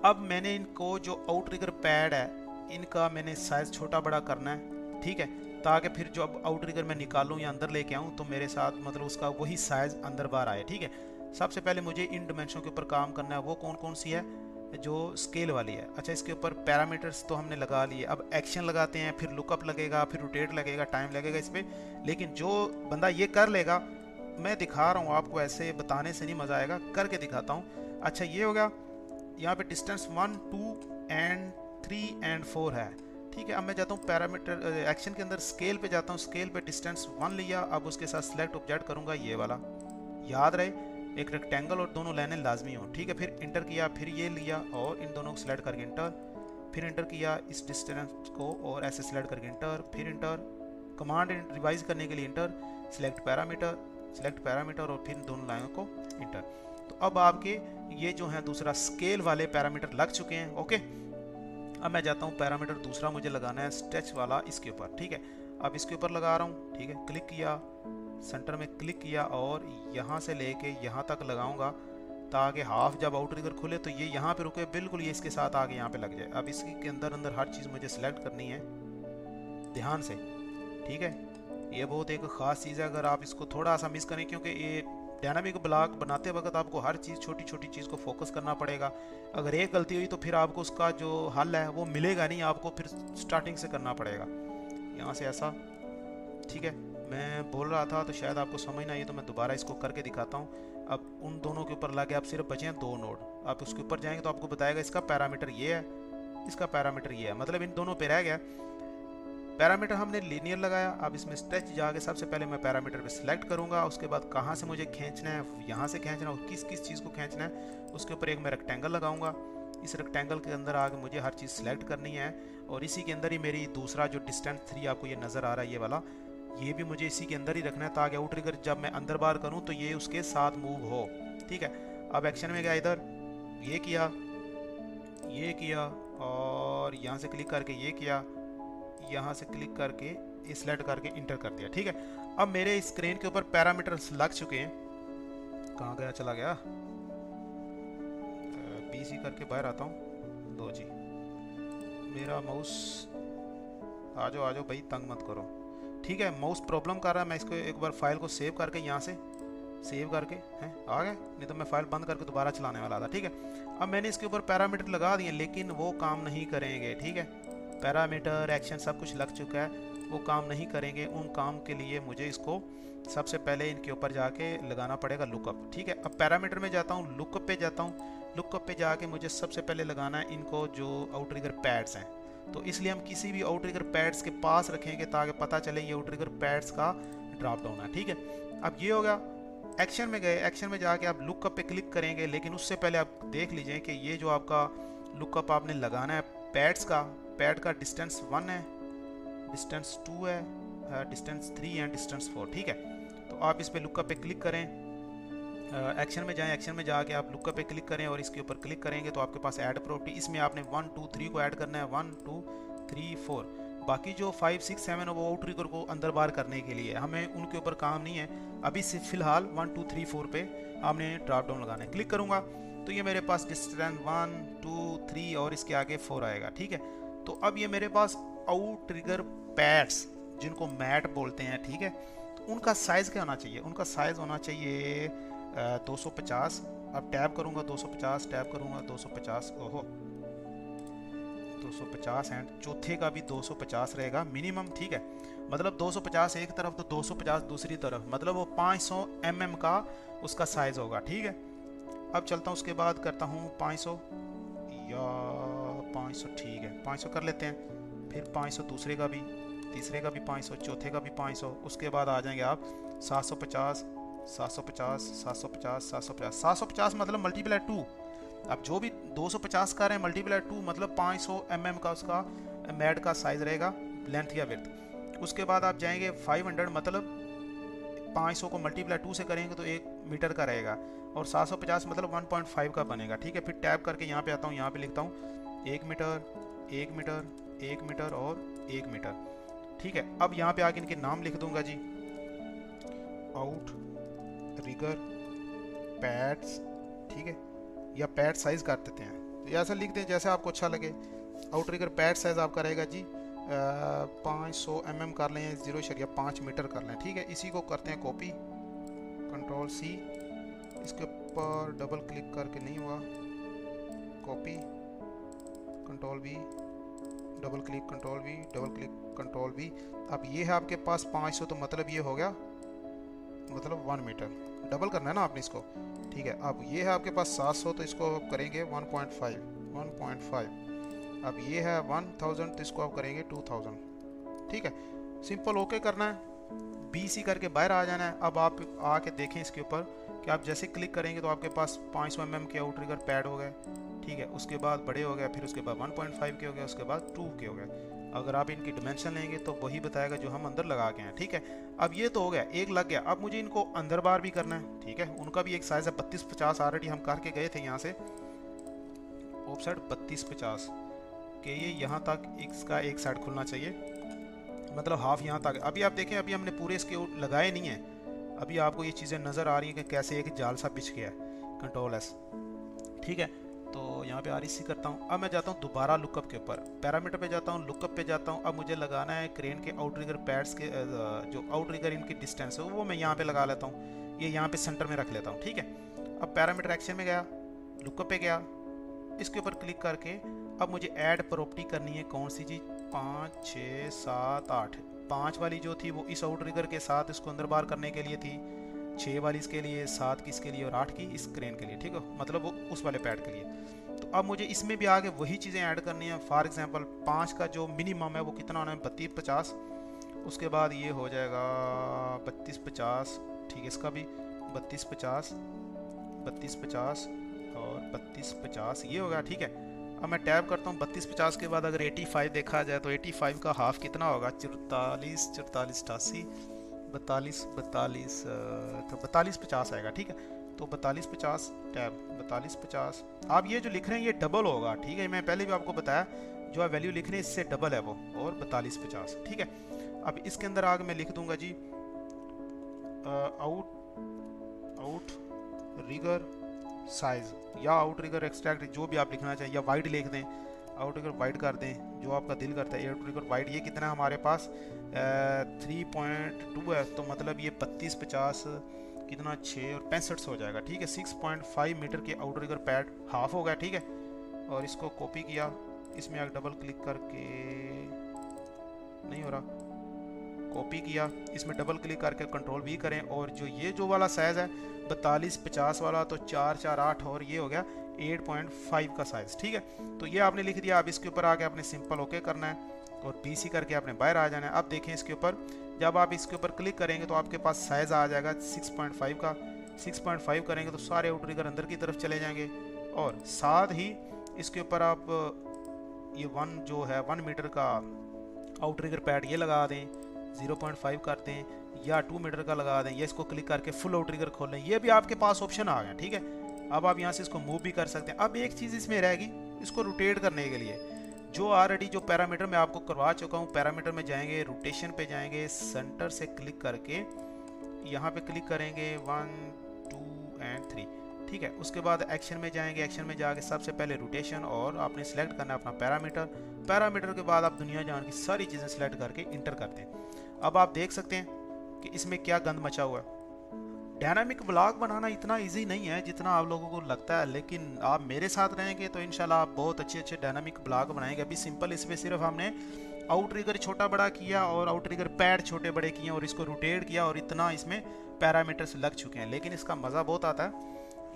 अब मैंने इनको जो आउटरिगर पैड है इनका मैंने साइज़ छोटा बड़ा करना है, ठीक है, ताकि फिर जो अब आउटरिगर मैं निकालूं या अंदर लेके आऊं तो मेरे साथ मतलब उसका वही साइज़ अंदर बाहर आए, ठीक है। सबसे पहले मुझे इन डिमेंशन के ऊपर काम करना है। वो कौन कौन सी है? जो स्केल वाली है। अच्छा, इसके ऊपर पैरामीटर्स तो हमने लगा लिए, अब एक्शन लगाते हैं, फिर लुकअप लगेगा, फिर रोटेट लगेगा, टाइम लगेगा इस पर। लेकिन जो बंदा ये कर लेगा, मैं दिखा रहा हूँ आपको, ऐसे बताने से नहीं मज़ा आएगा, करके दिखाता हूँ। अच्छा, ये हो गया, यहाँ पे डिस्टेंस 1, 2 एंड 3 एंड 4 है, ठीक है। अब मैं जाता हूँ पैरामीटर एक्शन के अंदर, स्केल पे जाता हूँ, स्केल पे डिस्टेंस 1 लिया। अब उसके साथ सिलेक्ट ऑब्जेक्ट करूँगा ये वाला, याद रहे एक रेक्टेंगल और दोनों लाइनें लाजमी हो, ठीक है। फिर इंटर किया, फिर ये लिया और इन दोनों को सिलेक्ट करके इंटर, फिर इंटर किया इस डिस्टेंस को और ऐसे सिलेक्ट करके इंटर, फिर इंटर, कमांड रिवाइज करने के लिए इंटर, सिलेक्ट पैरामीटर और फिर दोनों लाइनों को इंटर। तो अब आपके ये जो है दूसरा स्केल वाले पैरामीटर लग चुके हैं, ओके। अब मैं जाता हूँ पैरामीटर दूसरा मुझे लगाना है स्ट्रेच वाला, इसके ऊपर, ठीक है। अब इसके ऊपर लगा रहा हूँ, ठीक है। क्लिक किया, सेंटर में क्लिक किया और यहाँ से लेके यहाँ तक लगाऊंगा ताकि हाफ जब आउटरिगर खुले तो ये यहाँ पे रुके, बिल्कुल ये इसके साथ आगे यहाँ पे लग जाए। अब इसके अंदर अंदर हर चीज़ मुझे सिलेक्ट करनी है ध्यान से, ठीक है। ये बहुत एक ख़ास चीज़ है, अगर आप इसको थोड़ा सा मिस करें, क्योंकि ये डायनामिक ब्लॉक बनाते वक्त आपको हर चीज़ छोटी छोटी चीज़ को फोकस करना पड़ेगा। अगर एक गलती हुई तो फिर आपको उसका जो हल है वो मिलेगा नहीं, आपको फिर स्टार्टिंग से करना पड़ेगा। यहाँ से ऐसा, ठीक है। मैं बोल रहा था तो शायद आपको समझ ना आई, तो मैं दोबारा इसको करके दिखाता हूँ। अब उन दोनों के ऊपर लगे, आप सिर्फ बचे हैं 2 नोड। आप उसके ऊपर जाएंगे तो आपको बताएगा इसका पैरामीटर ये है, इसका पैरामीटर ये है, मतलब इन दोनों पे रह गया। पैरामीटर हमने लीनियर लगाया। अब इसमें स्ट्रेच जाके सबसे पहले मैं पैरामीटर पे सिलेक्ट करूंगा, उसके बाद कहाँ से मुझे खींचना है, यहाँ से खींचना है और किस किस चीज़ को खींचना है, उसके ऊपर एक मैं रेक्टेंगल लगाऊंगा। इस रेक्टेंगल के अंदर आके मुझे हर चीज़ सेलेक्ट करनी है और इसी के अंदर ही मेरी दूसरा जो डिस्टेंस 3 आपको ये नज़र आ रहा है, ये वाला, ये भी मुझे इसी के अंदर ही रखना है ताकि आउटरिगर जब मैं अंदर बाहर करूँ तो ये उसके साथ मूव हो, ठीक है। अब एक्शन में गया, इधर ये किया और यहाँ से क्लिक करके ये किया, यहाँ से क्लिक करके सिलेक्ट करके इंटर कर दिया, ठीक है। अब मेरे स्क्रीन के ऊपर पैरामीटर्स लग चुके हैं। कहाँ गया, चला गया, पीसी करके बाहर आता हूँ। लो जी, मेरा माउस, आ जाओ भाई, तंग मत करो, ठीक है। माउस प्रॉब्लम कर रहा है, मैं इसको एक बार फाइल को सेव करके यहाँ से सेव करके हैं आ गए, नहीं तो मैं फाइल बंद करके दोबारा चलाने वाला था, ठीक है। अब मैंने इसके ऊपर पैरामीटर लगा दिए लेकिन वो काम नहीं करेंगे, ठीक है। पैरामीटर एक्शन सब कुछ लग चुका है, वो काम नहीं करेंगे। उन काम के लिए मुझे इसको सबसे पहले इनके ऊपर जाके लगाना पड़ेगा लुकअप, ठीक है। अब पैरामीटर में जाता हूँ, लुकअप पे जाता हूँ। लुकअप पे जाके मुझे सबसे पहले लगाना है इनको जो आउटरिगर पैड्स हैं, तो इसलिए हम किसी भी आउटरिगर पैड्स के पास रखेंगे ताकि पता चले ये आउटरिगर पैड्स का ड्रॉप डाउन है, ठीक है। अब ये हो गया, एक्शन में गए, एक्शन में जाके आप लुकअप पे क्लिक करेंगे, लेकिन उससे पहले आप देख लीजिए कि ये जो आपका लुकअप आपने लगाना है पैड्स का, पैड का डिस्टेंस 1 है, डिस्टेंस 2 है, डिस्टेंस 3 है, डिस्टेंस 4, ठीक है। तो आप इस पे लुकअप पे क्लिक करें, एक्शन में जाएं, एक्शन में जाके आप लुकअप पे क्लिक करें और इसके ऊपर क्लिक करेंगे तो आपके पास ऐड प्रॉपर्टी, इसमें आपने 1 2 3 को ऐड करना है, 1 2 3 4। बाकी जो 5 6 7 है वो आउटरिगर को अंदर बाहर करने के लिए, हमें उनके ऊपर काम नहीं है अभी, से फिलहाल 1 2 3 4 पे हमने ड्रॉप डाउन लगाना है। क्लिक करूँगा तो ये मेरे पास डिस्टेंस 1 2 3 और इसके आगे 4 आएगा, ठीक है। तो अब ये मेरे पास आउटरिगर पैड्स जिनको मैट बोलते हैं, ठीक है, तो उनका साइज़ क्या होना चाहिए? उनका साइज़ होना चाहिए 250। अब टैब करूँगा 250, टैब करूँगा 250, ओहो 250 एंड चौथे का भी 250 रहेगा मिनिमम, ठीक है। मतलब 250 एक तरफ तो 250 दूसरी तरफ, मतलब वो 500 mm का उसका साइज़ होगा, ठीक है। अब चलता हूँ, उसके बाद करता हूँ 500 या 500, ठीक है 500 कर लेते हैं, फिर 500 दूसरे का भी, तीसरे का भी 500, चौथे का भी 500, उसके बाद आ जाएंगे आप 750 750 750 750 750 मतलब मल्टीप्लाई 2। अब जो भी 250 का रहे हैं मल्टीप्लाई 2 मतलब 500 mm का उसका मैट का साइज़ रहेगा, लेंथ या विड्थ। उसके बाद आप जाएंगे 500 मतलब 500 को मल्टीप्लाई 2 से करेंगे तो 1 मीटर का रहेगा, और 750 मतलब 1.5 का बनेगा। ठीक है, फिर टैप करके यहाँ पे आता हूँ, यहाँ पे लिखता हूँ 1 मीटर 1 मीटर 1 मीटर और 1 मीटर। ठीक है, अब यहाँ पे आके इनके नाम लिख दूंगा जी, आउट रिगर पैड्स। ठीक है, या पैड साइज कर देते हैं, तो ऐसा लिख दें जैसे आपको अच्छा लगे। आउट रिगर पैड साइज आपका रहेगा जी 500 mm कर लें, 0.5 मीटर कर लें। ठीक है, इसी को करते हैं कॉपी, कंट्रोल सी, इसके ऊपर डबल क्लिक करके नहीं हुआ, copy, control we, double click, control we, double click, control we. अब ये है आपके पास 500, तो मतलब ये हो गया मतलब 1 मीटर। डबल करना है ना आपने इसको। ठीक है, अब ये है आपके पास 700, तो इसको आप करेंगे 1.5। अब ये है 1000, तो इसको आप करेंगे 2000। ठीक है, सिंपल ओके करना है, BC करके बाहर आ जाना है। अब आप आके देखें इसके ऊपर कि आप जैसे क्लिक करेंगे तो आपके पास 500 mm के आउट रिगर पैड हो गए। ठीक है, उसके बाद बड़े हो गए, फिर उसके बाद 1.5 के हो गए, उसके बाद 2 के हो गए। अगर आप इनकी डिमेंशन लेंगे तो वही बताएगा जो हम अंदर लगा के हैं। ठीक है, अब ये तो हो गया, एक लग गया। अब मुझे इनको अंदर बार भी करना है। ठीक है, उनका भी एक साइज है 32-50, ऑलरेडी हम करके गए थे यहाँ से ऑफ साइड 32-50 के, ये यहाँ तक इसका एक साइड खुलना चाहिए, मतलब हाफ यहाँ तक। अभी आप देखें, अभी हमने पूरे इसके लगाए नहीं है, अभी आपको ये चीज़ें नज़र आ रही हैं कि कैसे एक जाल सा बिछ गया है। Control S. ठीक है, तो यहाँ पे REC करता हूँ। अब मैं जाता हूँ दोबारा लुकअप के ऊपर, पैरामीटर पे जाता हूँ, लुकअप पे जाता हूँ। अब मुझे लगाना है क्रेन के आउट रिगर पैड्स के जो आउट रिगर इनकी डिस्टेंस है वो मैं यहाँ पे लगा लेता हूँ, ये यहाँ पे सेंटर में रख लेता हूँ। ठीक है, अब पैरामीटर एक्शन में गया, लुकअप पे गया, इसके ऊपर क्लिक करके अब मुझे ऐड प्रॉपर्टी करनी है। कौन सी चीज़? 5 6 7 8। 5 वाली जो थी वो इस आउट रिगर के साथ इसको अंदर बार करने के लिए थी, 6 वाली इसके लिए, 7 की इसके लिए और 8 की इस क्रेन के लिए। ठीक है, मतलब वो उस वाले पैड के लिए। तो अब मुझे इसमें भी आगे वही चीज़ें ऐड करनी है। फॉर एग्जांपल 5 का जो मिनिमम है वो कितना होना है? 32-50। उसके बाद ये हो जाएगा 32-50। ठीक है, इसका भी 32-50 32-50 और 32-50 ये हो गया। ठीक है, अब मैं टैब करता हूँ 32-50 के बाद अगर 85 देखा जाए तो 85 का हाफ कितना होगा? 44 44 88 42 42 तो 42-50 आएगा। ठीक है, तो 42-50 टैब 42-50। आप ये जो लिख रहे हैं ये डबल होगा। ठीक है, मैं पहले भी आपको बताया, जो आप वैल्यू लिख रहे हैं इससे डबल है वो, और 42-50। ठीक है, अब इसके अंदर आगे मैं लिख दूंगा जी आउट रिगर साइज या आउट रिगर एक्सट्रैक्ट, जो भी आप लिखना चाहिए, या वाइड लिख दें, आउट रिगर वाइड कर दें, जो आपका दिल करता है। आउट रिगर वाइड ये कितना है हमारे पास? 3.2 है, तो मतलब ये 32-50 कितना 6 और 65 हो जाएगा। ठीक है, 6.5 मीटर के आउट रिगर पैड हाफ हो गया। ठीक है, और इसको कॉपी किया, इसमें आगे डबल क्लिक करके नहीं हो रहा, कॉपी किया, इसमें डबल क्लिक करके कंट्रोल V करें, और जो वाला साइज़ है 42-50 वाला, तो 4-4-8 और ये हो गया 8.5 का साइज़। ठीक है, तो ये आपने लिख दिया। अब इसके ऊपर आके आपने सिंपल ओके करना है और BC करके आपने बाहर आ जाना है। अब देखें इसके ऊपर, जब आप इसके ऊपर क्लिक करेंगे तो आपके पास साइज़ आ जाएगा 6.5 का। 6.5 करेंगे तो सारे आउट रिगर अंदर की तरफ चले जाएंगे, और साथ ही इसके ऊपर आप ये 1 जो है 1 मीटर का आउट रिगर पैड ये लगा दें, 0.5 कर दें, या 2 मीटर का लगा दें, या इसको क्लिक करके फुल आउट रिगर खोल लें। ये भी आपके पास ऑप्शन आ गया। ठीक है, अब आप यहाँ से इसको मूव भी कर सकते हैं। अब एक चीज़ इसमें रहेगी, इसको रोटेट करने के लिए जो ऑलरेडी जो पैरामीटर मैं आपको करवा चुका हूँ, पैरामीटर में जाएंगे, रोटेशन पे जाएंगे, सेंटर से क्लिक करके यहाँ पे क्लिक करेंगे 1 2 एंड 3। ठीक है, उसके बाद एक्शन में जाएंगे, एक्शन में जाके सबसे पहले रोटेशन, और आपने सेलेक्ट करना है अपना पैरामीटर। पैरामीटर के बाद आप दुनिया जान की सारी चीज़ें सेलेक्ट करके इंटर करते हैं। अब आप देख सकते हैं कि इसमें क्या गंद मचा हुआ है। डायनामिक ब्लॉग बनाना इतना इजी नहीं है जितना आप लोगों को लगता है, लेकिन आप मेरे साथ रहेंगे तो इंशाल्लाह आप बहुत अच्छे डायनामिक ब्लॉग बनाएंगे। अभी सिंपल इसमें सिर्फ हमने आउट रिगर छोटा बड़ा किया और आउट रिगर पैड छोटे बड़े किए और इसको रोटेट किया, और इतना इसमें पैरामीटर्स लग चुके हैं, लेकिन इसका मज़ा बहुत आता है।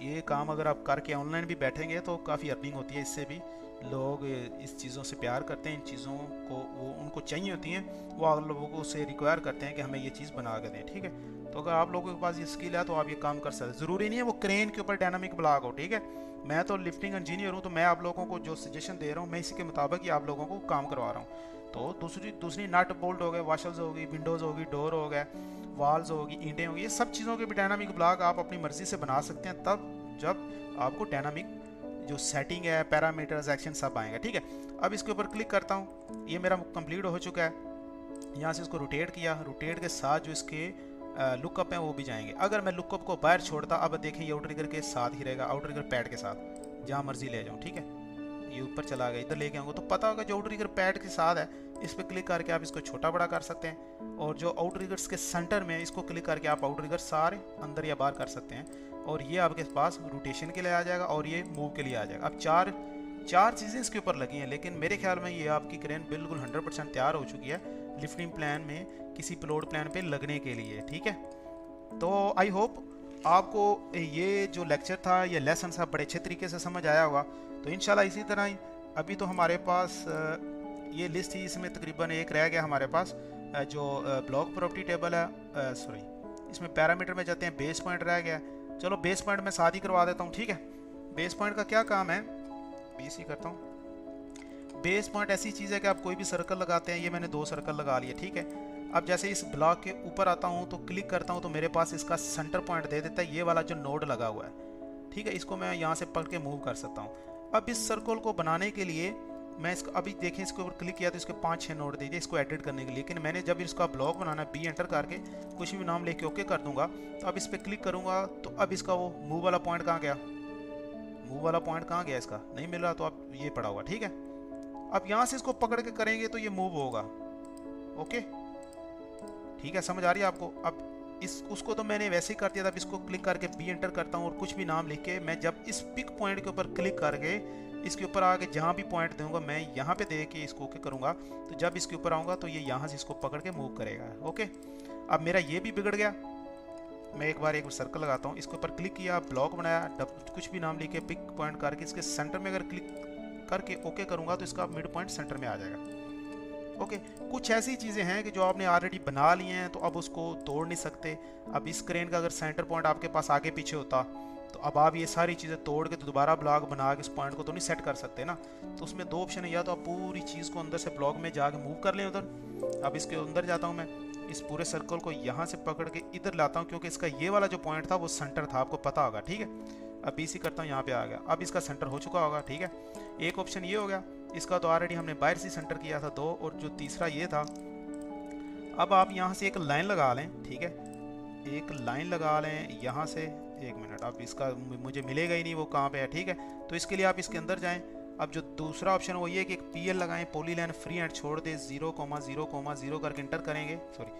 ये काम अगर आप करके ऑनलाइन भी बैठेंगे तो काफ़ी अर्निंग होती है इससे भी। लोग इस चीज़ों से प्यार करते हैं, इन चीज़ों को वो उनको चाहिए होती हैं, वो आप लोगों से रिक्वायर करते हैं कि हमें ये चीज़ बना के दें। ठीक है, तो अगर आप लोगों के पास ये स्किल है तो आप ये काम कर सकते हैं। ज़रूरी नहीं है वो क्रेन के ऊपर डायनामिक ब्लॉग हो। ठीक है, मैं तो लिफ्टिंग इंजीनियर हूँ, तो मैं आप लोगों को जो सजेशन दे रहा हूँ मैं इसी के मुताबिक ही आप लोगों को काम करवा रहा हूँ। तो दूसरी दूसरी नट बोल्ट हो गए, वॉशल्स होगी, विंडोज़ होगी, डोर हो गए, वॉल्स होगी, ईंटें होगी, ये सब चीज़ों के भी डायनामिक ब्लॉक आप अपनी मर्ज़ी से बना सकते हैं, तब जब आपको डायनामिक जो सेटिंग है, पैरामीटर्स, एक्शन सब आएंगे। ठीक है, अब इसके ऊपर क्लिक करता हूँ, ये मेरा कंप्लीट हो चुका है। यहाँ से इसको रोटेट किया, रोटेट के साथ जो इसके लुकअप हैं वो भी जाएंगे। अगर मैं लुकअप को बाहर छोड़ता, अब देखें ये आउट ट्रिगर के साथ ही रहेगा, आउट ट्रिगर पैड के साथ, जहाँ मर्जी ले जाऊँ। ठीक है, ये ऊपर चला गया, इधर लेके आऊँगा तो पता होगा जो आउट ट्रिगर पैड के साथ है, इस पर क्लिक करके आप इसको छोटा बड़ा कर सकते हैं। और जो आउट ट्रिगर्स के सेंटर में है, इसको क्लिक करके आप आउट ट्रिगर सारे अंदर या बाहर कर सकते हैं, और ये आपके पास रोटेशन के लिए आ जाएगा और ये मूव के लिए आ जाएगा। अब चार चीज़ें इसके ऊपर लगी हैं, लेकिन मेरे ख्याल में ये आपकी क्रेन बिल्कुल 100% तैयार हो चुकी है लिफ्टिंग प्लान में किसी प्लॉट प्लान पे लगने के लिए। ठीक है, तो आई होप आपको ये जो लेक्चर था, ये लेसन था, बड़े अच्छे तरीके से समझ आया होगा। तो इंशाल्लाह इसी तरह ही अभी तो हमारे पास ये लिस्ट थी, इसमें तकरीबन एक रह गया हमारे पास जो ब्लॉक प्रॉपर्टी टेबल है, सॉरी इसमें पैरामीटर में जाते हैं, बेस पॉइंट रह गया। चलो बेस पॉइंट मैं साथ ही करवा देता हूँ। ठीक है, बेस पॉइंट का क्या काम है, बीसी करता हूँ। बेस पॉइंट ऐसी चीज़ है कि आप कोई भी सर्कल लगाते हैं, ये मैंने 2 सर्कल लगा लिए। ठीक है, अब जैसे इस ब्लॉक के ऊपर आता हूँ तो क्लिक करता हूँ तो मेरे पास इसका सेंटर पॉइंट दे देता है, ये वाला जो नोड लगा हुआ है। ठीक है, इसको मैं यहाँ से पकड़ के मूव कर सकता हूँ। अब इस सर्कल को बनाने के लिए मैं इसको अभी देखें, इसके ऊपर क्लिक किया तो इसके 5-6 नोड दे दिए इसको एडिट करने के लिए। लेकिन मैंने जब इसका ब्लॉक बनाना, बी एंटर करके कुछ भी नाम लेके ओके कर दूंगा, तो अब इस पर क्लिक करूँगा तो अब इसका वो मूव वाला पॉइंट कहाँ गया, मूव वाला पॉइंट कहाँ गया, इसका नहीं मिल रहा, तो अब ये पड़ा हुआ। ठीक है, अब यहाँ से इसको पकड़ के करेंगे तो ये मूव होगा। ओके, ठीक है, समझ आ रही है आपको। अब इस उसको तो मैंने वैसे ही कर दिया था, अब इसको क्लिक करके बी एंटर करता हूँ और कुछ भी नाम लिख के मैं जब इस पिक पॉइंट के ऊपर क्लिक करके इसके ऊपर आके जहाँ भी पॉइंट दूंगा मैं यहाँ पे दे के इसको ओके करूँगा, तो जब इसके ऊपर आऊँगा तो ये यहाँ से इसको पकड़ के मूव करेगा। ओके, अब मेरा ये भी बिगड़ गया। मैं एक बार सर्कल लगाता हूँ, इसके ऊपर क्लिक किया, ब्लॉक बनाया, कुछ भी नाम लिख के पिक पॉइंट करके इसके सेंटर में अगर क्लिक करके ओके करूँगा तो इसका मिड पॉइंट सेंटर में आ जाएगा। ओके, कुछ ऐसी चीज़ें हैं कि जो आपने ऑलरेडी बना लिए हैं तो अब उसको तोड़ नहीं सकते। अब इस क्रेन का अगर सेंटर पॉइंट आपके पास आगे पीछे होता तो अब आप ये सारी चीज़ें तोड़ के तो दोबारा ब्लॉक बना के इस पॉइंट को तो नहीं सेट कर सकते ना। तो उसमें 2 ऑप्शन है, या तो आप पूरी चीज़ को अंदर से ब्लॉक में जाके मूव कर लें उधर। अब इसके अंदर जाता हूँ मैं, इस पूरे सर्कल को यहाँ से पकड़ के इधर लाता हूँ, क्योंकि इसका ये वाला जो पॉइंट था वो सेंटर था, आपको पता होगा। ठीक है, अब बीसी करता हूँ, यहाँ पे आ गया, अब इसका सेंटर हो चुका होगा। ठीक है, एक ऑप्शन ये हो गया, इसका तो ऑलरेडी हमने बाहर से सेंटर किया था 2, और जो तीसरा ये था। अब आप यहाँ से एक लाइन लगा लें। ठीक है, एक लाइन लगा लें यहाँ से, 1 मिनट, अब इसका मुझे मिलेगा ही नहीं वो कहाँ पे है। ठीक है, तो इसके लिए आप इसके अंदर जाएं। अब जो दूसरा ऑप्शन वो ये है कि एक पीएल लगाएं, पॉली लाइन फ्री एंड छोड़ दे, 0,0,0 करके इंटर करेंगे, सॉरी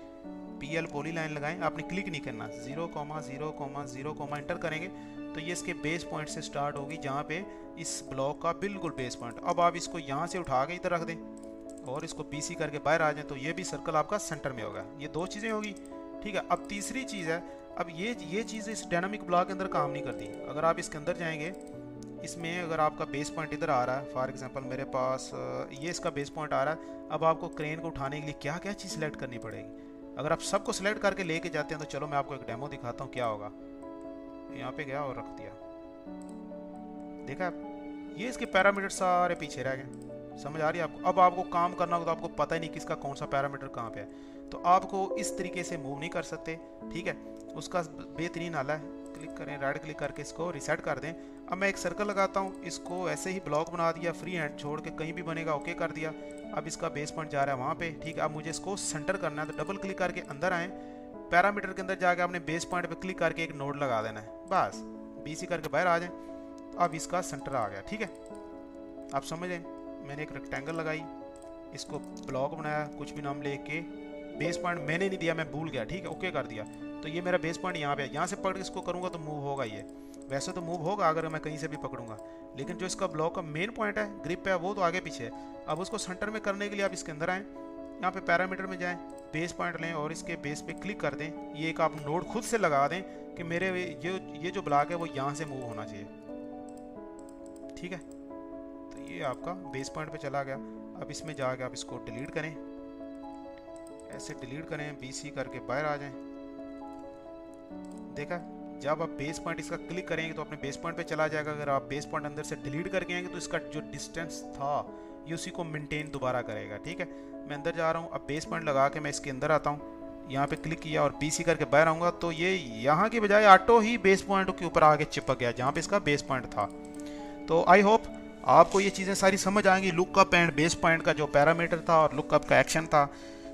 पीएल पॉली लाइन लगाएं, आपने क्लिक नहीं करना, 0,0,0 इंटर करेंगे तो ये इसके बेस पॉइंट से स्टार्ट होगी, जहाँ पे इस ब्लॉक का बिल्कुल बेस पॉइंट। अब आप इसको यहाँ से उठा के इधर रख दें और इसको बीसी करके बाहर आ जाएं, तो ये भी सर्कल आपका सेंटर में होगा। ये 2 चीज़ें होगी। ठीक है, अब तीसरी चीज़ है, अब ये चीज़ इस डायनामिक ब्लॉक के अंदर काम नहीं करती। अगर आप इसके अंदर जाएंगे, इसमें अगर आपका बेस पॉइंट इधर आ रहा है, फॉर एग्जांपल मेरे पास ये इसका बेस पॉइंट आ रहा है, अब आपको क्रेन को उठाने के लिए क्या क्या चीज़ सेलेक्ट करनी पड़ेगी। अगर आप सबको सिलेक्ट करके लेके जाते हैं तो चलो मैं आपको एक डेमो दिखाता हूँ क्या होगा। यहाँ पे गया और रख दिया, देखा ये इसके पैरामीटर सारे पीछे रह गए। समझ आ रही है आपको। अब आपको काम करना होगा तो आपको पता ही नहीं किसका कौन सा पैरामीटर कहाँ पे है, तो आपको इस तरीके से मूव नहीं कर सकते। ठीक है, उसका बेहतरीन आला है, क्लिक करें, राइट क्लिक करके इसको रिसेट कर दें। अब मैं एक सर्कल लगाता हूँ, इसको ऐसे ही ब्लॉक बना दिया, फ्री हैंड छोड़ के कहीं भी बनेगा ओके कर दिया। अब इसका बेस पॉइंट जा रहा है वहाँ पे। ठीक है, अब मुझे इसको सेंटर करना है, तो डबल क्लिक करके अंदर आएँ, पैरामीटर के अंदर जाके आपने बेस पॉइंट पे क्लिक करके एक नोड लगा देना है, बस बीसी करके बाहर आ जाए। अब इसका सेंटर आ गया। ठीक है, आप समझें, मैंने एक रेक्टेंगल लगाई, इसको ब्लॉक बनाया, कुछ भी नाम लेके, बेस पॉइंट मैंने नहीं दिया, मैं भूल गया। ठीक है, ओके कर दिया, तो ये मेरा बेस पॉइंट यहाँ पे है। यहाँ से पकड़ के इसको करूँगा तो मूव होगा। ये वैसे तो मूव होगा अगर मैं कहीं से भी पकड़ूंगा, लेकिन जो इसका ब्लॉक का मेन पॉइंट है, ग्रिप है, वो तो आगे पीछे है। अब उसको सेंटर में करने के लिए आप इसके अंदर आएँ, यहाँ पे पैरामीटर में जाएँ, बेस पॉइंट लें और इसके बेस पे क्लिक कर दें। ये एक आप नोड खुद से लगा दें कि मेरे ये जो ब्लॉक है वो यहाँ से मूव होना चाहिए। ठीक है, तो ये आपका बेस पॉइंट पे चला गया। अब इसमें जाके आप इसको डिलीट करें, ऐसे डिलीट करें, बीसी करके बाहर आ जाएं। देखा, जब आप बेस पॉइंट इसका क्लिक करेंगे तो अपने बेस पॉइंट पे चला जाएगा। अगर आप बेस पॉइंट अंदर से डिलीट करके आएंगे तो इसका जो डिस्टेंस था ये उसी को मेंटेन दोबारा करेगा। ठीक है, मैं अंदर जा रहा हूँ, अब बेस पॉइंट लगा के मैं इसके अंदर आता हूँ, यहाँ पे क्लिक किया और BC करके बाहर आऊँगा तो ये यहाँ की बजाय ऑटो ही बेस पॉइंट के ऊपर आके चिपक गया जहाँ पे इसका बेस पॉइंट था। तो आई होप आपको ये चीज़ें सारी समझ आएंगी, लुकअप एंड बेस पॉइंट का जो पैरामीटर था और लुकअप का एक्शन था।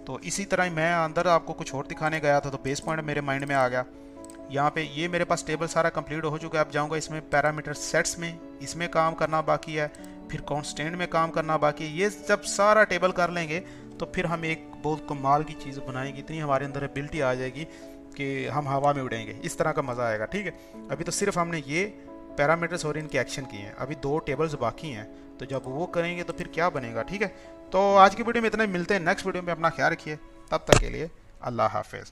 तो इसी तरह ही मैं अंदर आपको कुछ और दिखाने गया था तो बेस पॉइंट मेरे माइंड में आ गया। यहाँ पे ये मेरे पास टेबल सारा कंप्लीट हो चुका है। अब जाऊँगा इसमें पैरामीटर सेट्स में, इसमें काम करना बाकी है, फिर कांस्टेंट में काम करना बाकी है। ये जब सारा टेबल कर लेंगे तो फिर हम एक बहुत कमाल की चीज़ बनाएंगे, इतनी हमारे अंदर एबिलिटी आ जाएगी कि हम हवा में उड़ेंगे, इस तरह का मज़ा आएगा। ठीक है, अभी तो सिर्फ हमने ये पैरामीटर्स और इनके एक्शन किए हैं, अभी 2 टेबल्स बाकी हैं, तो जब वो करेंगे तो फिर क्या बनेगा। ठीक है, तो आज की वीडियो में इतना ही, मिलते हैं नेक्स्ट वीडियो में। अपना ख्याल रखिए, तब तक के लिए अल्लाह हाफिज़।